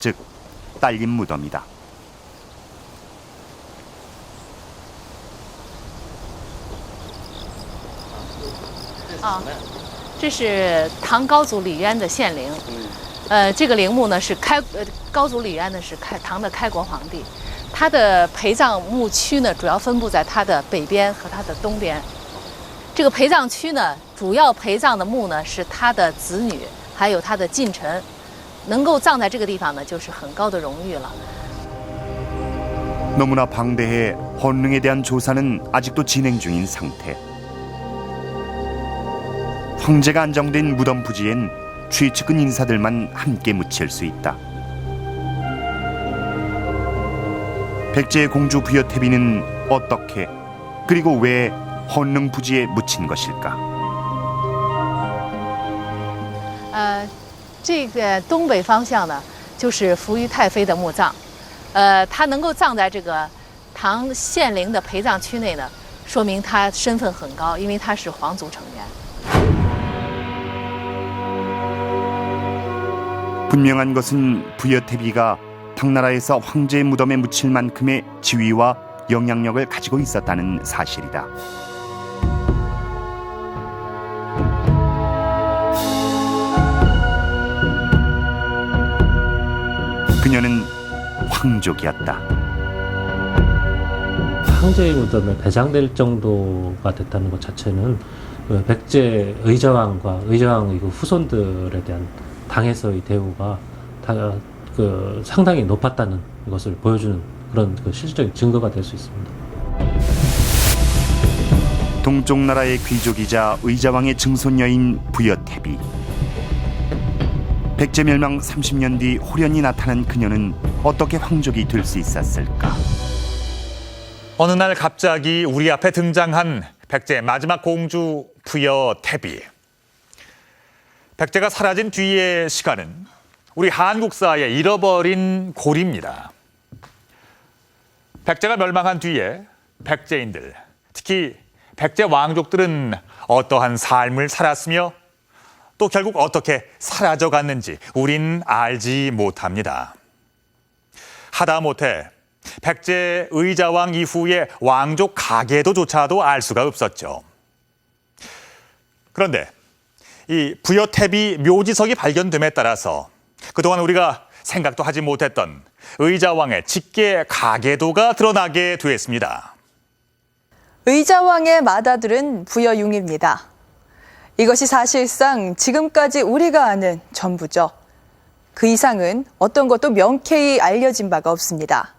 즉 딸림 무덤이다. 这是唐高祖李渊的献陵。这个陵墓呢是高祖李渊呢是唐的开国皇帝，他的陪葬墓区呢主要分布在他的北边和他的东边。这个陪葬区呢，主要陪葬的墓呢是他的子女，还有他的近臣，能够葬在这个地方呢，就是很高的荣誉了。 너무나 방대해 헌릉에 대한 조사는 아직도 진행 중인 상태. 황제가 안정된 무덤 부지엔 최측근 인사들만 함께 묻힐 수 있다. 백제의 공주 부여태비는 어떻게 그리고 왜 헌릉 부지에 묻힌 것일까? 这个东北方向呢，就是伏于太妃的墓葬。她能够葬在这个唐献陵的陪葬区内呢，说明她身份很高，因为她是皇族成员。 분명한 것은 부여태비가 당나라에서 황제의 무덤에 묻힐 만큼의 지위와 영향력을 가지고 있었다는 사실이다. 그녀는 황족이었다. 황제의 무덤에 배장될 정도가 됐다는 것 자체는 백제 의자왕과 의자왕 후손들에 대한 당에서의 대우가 상당히 높았다는 것을 보여주는 그런 실질적인 증거가 될 수 있습니다. 동쪽 나라의 귀족이자 의자왕의 증손녀인 부여태비. 백제 멸망 30년 뒤 호련히 나타난 그녀는 어떻게 황족이 될 수 있었을까? 어느 날 갑자기 우리 앞에 등장한 백제의 마지막 공주 부여태비. 백제가 사라진 뒤의 시간은 우리 한국사에 잃어버린 고리입니다. 백제가 멸망한 뒤에 백제인들, 특히 백제 왕족들은 어떠한 삶을 살았으며 또 결국 어떻게 사라져갔는지 우린 알지 못합니다. 하다못해 백제 의자왕 이후의 왕족 가계도조차도 알 수가 없었죠. 그런데 이 부여태비 묘지석이 발견됨에 따라서 그동안 우리가 생각도 하지 못했던 의자왕의 직계 가계도가 드러나게 됐습니다. 의자왕의 맏아들은 부여융입니다. 이것이 사실상 지금까지 우리가 아는 전부죠. 그 이상은 어떤 것도 명쾌히 알려진 바가 없습니다.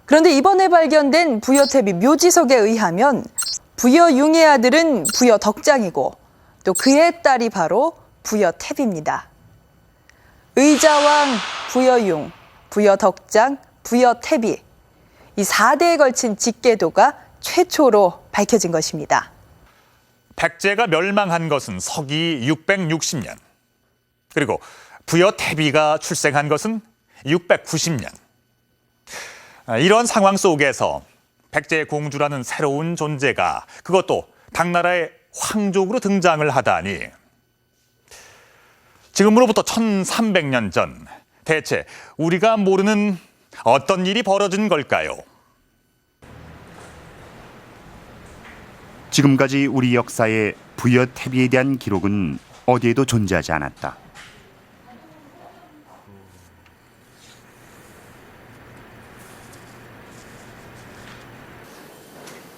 그런데 이번에 발견된 부여태비 묘지석에 의하면 부여융의 아들은 부여덕장이고 또 그의 딸이 바로 부여태비입니다. 의자왕, 부여융, 부여덕장, 부여태비 이 4대에 걸친 직계도가 최초로 밝혀진 것입니다. 백제가 멸망한 것은 서기 660년. 그리고 부여태비가 출생한 것은 690년. 이런 상황 속에서 백제의 공주라는 새로운 존재가 그것도 당나라의 황족으로 등장을 하다니. 지금으로부터 1300년 전 대체 우리가 모르는 어떤 일이 벌어진 걸까요? 지금까지 우리 역사에 부여태비에 대한 기록은 어디에도 존재하지 않았다.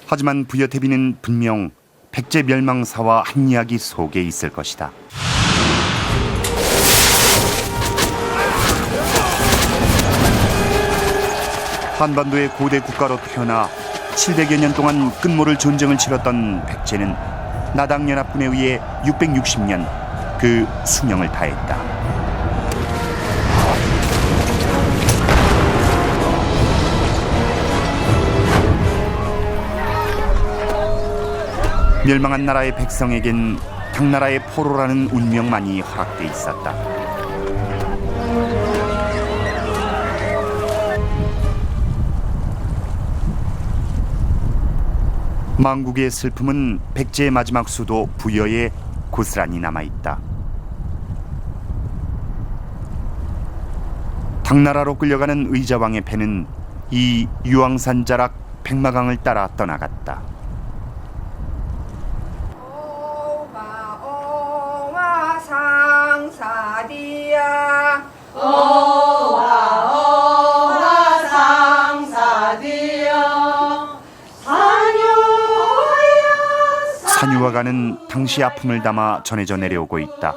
하지만 부여태비는 분명 백제 멸망사와 한 이야기 속에 있을 것이다. 한반도의 고대 국가로 태어나 700여 년 동안 끝모를 전쟁을 치렀던 백제는 나당연합군에 의해 660년 그 수명을 다했다. 멸망한 나라의 백성에겐 당나라의 포로라는 운명만이 허락돼 있었다. 망국의 슬픔은 백제의 마지막 수도 부여에 고스란히 남아있다. 당나라로 끌려가는 의자왕의 배는 이 유황산 자락 백마강을 따라 떠나갔다. 산유화가는 당시 아픔을 담아 전해져 내려오고 있다.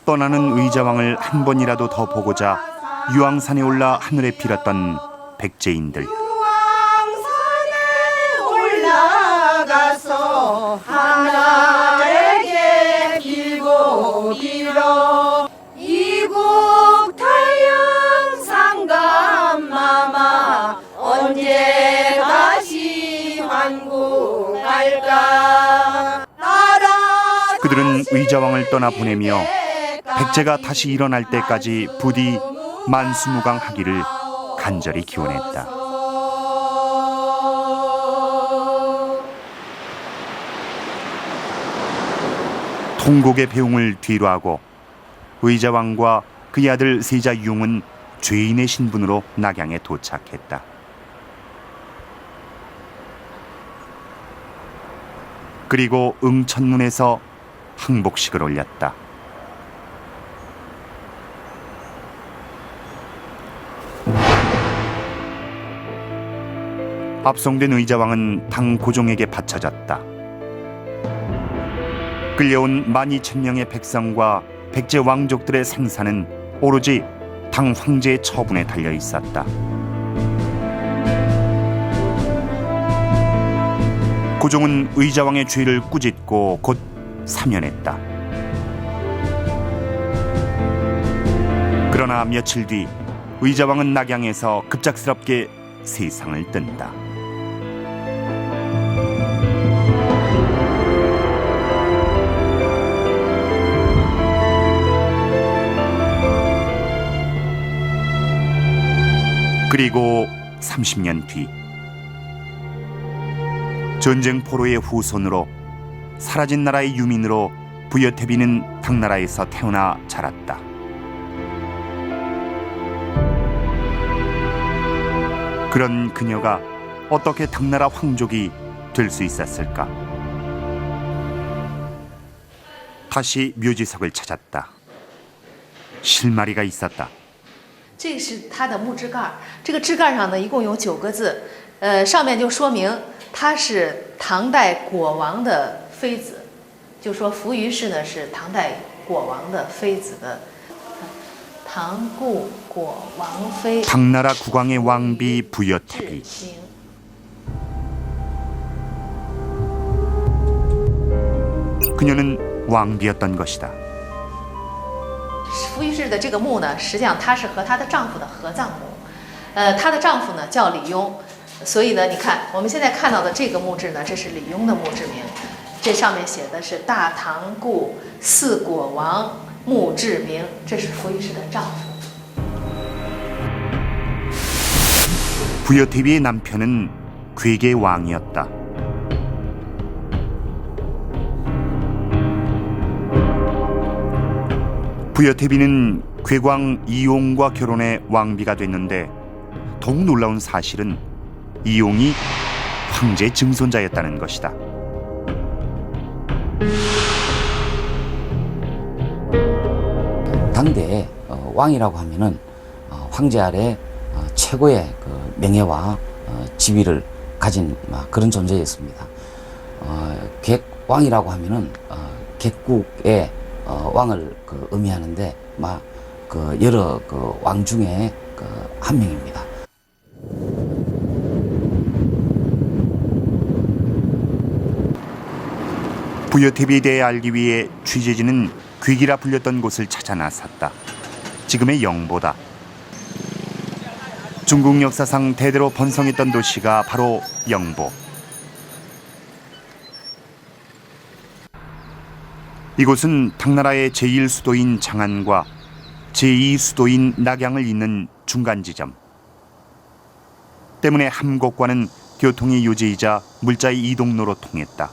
떠나는 의자왕을 한 번이라도 더 보고자 유황산에 올라 하늘에 빌었던 백제인들. 올라가서 하나에게 빌고 빌어 이국 타양 상감마마 언제 다시 환국할까. 그들은 의자왕을 떠나보내며 백제가 다시 일어날 때까지 부디 만수무강하기를 간절히 기원했다. 통곡의 배웅을 뒤로하고 의자왕과 그의 아들 세자 융은 죄인의 신분으로 낙양에 도착했다. 그리고 응천문에서 항복식을 올렸다. 압송된 의자왕은 당 고종에게 바쳐졌다. 끌려온 12,000명의 백성과 백제 왕족들의 생사는 오로지 당 황제의 처분에 달려 있었다. 고종은 의자왕의 죄를 꾸짖고 곧 사면했다. 그러나 며칠 뒤 의자왕은 낙양에서 급작스럽게 세상을 뜬다. 그리고 30년 뒤 전쟁 포로의 후손으로 사라진 나라의 유민으로 부여태비는 당나라에서 태어나 자랐다. 그런 그녀가 어떻게 당나라 황족이 될 수 있었을까? 다시 묘지석을 찾았다. 실마리가 있었다. 这是它的木枝盖，这个枝盖上呢一共有9个字，上面就说明他是唐代果王的妃子，就说扶余氏呢是唐代果王的妃子的，唐故果王妃。 당나라 국왕의 왕비 부여태비. 그녀는 왕비였던 것이다. 扶余氏的这个墓呢，实际上她是和她的丈夫的合葬墓，她的丈夫呢叫李邕。 所以呢，你看我们现在看到的这个墓志呢，这是李邕的墓志铭，这上面写的是大唐故四果王墓志铭，这是扶余氏的丈夫。 부여태비의 남편은 괴계 왕이었다. 부여태비는 괴광 이용과 결혼해 왕비가 됐는데 더욱 놀라운 사실은 이용이 황제 증손자였다는 것이다. 당대 왕이라고 하면은 황제 아래 최고의 그 명예와 지위를 가진 그런 존재였습니다. 객왕이라고 하면은 객국의 왕을 의미하는데 그 여러 그 왕 중에 한 명입니다. 부여태비에 대해 알기 위해 취재진은 괴기라 불렸던 곳을 찾아 나섰다. 지금의 영보다. 중국 역사상 대대로 번성했던 도시가 바로 영보. 이곳은 당나라의 제1수도인 장안과 제2수도인 낙양을 잇는 중간 지점. 때문에 함곡과는 교통의 요지이자 물자의 이동로로 통했다.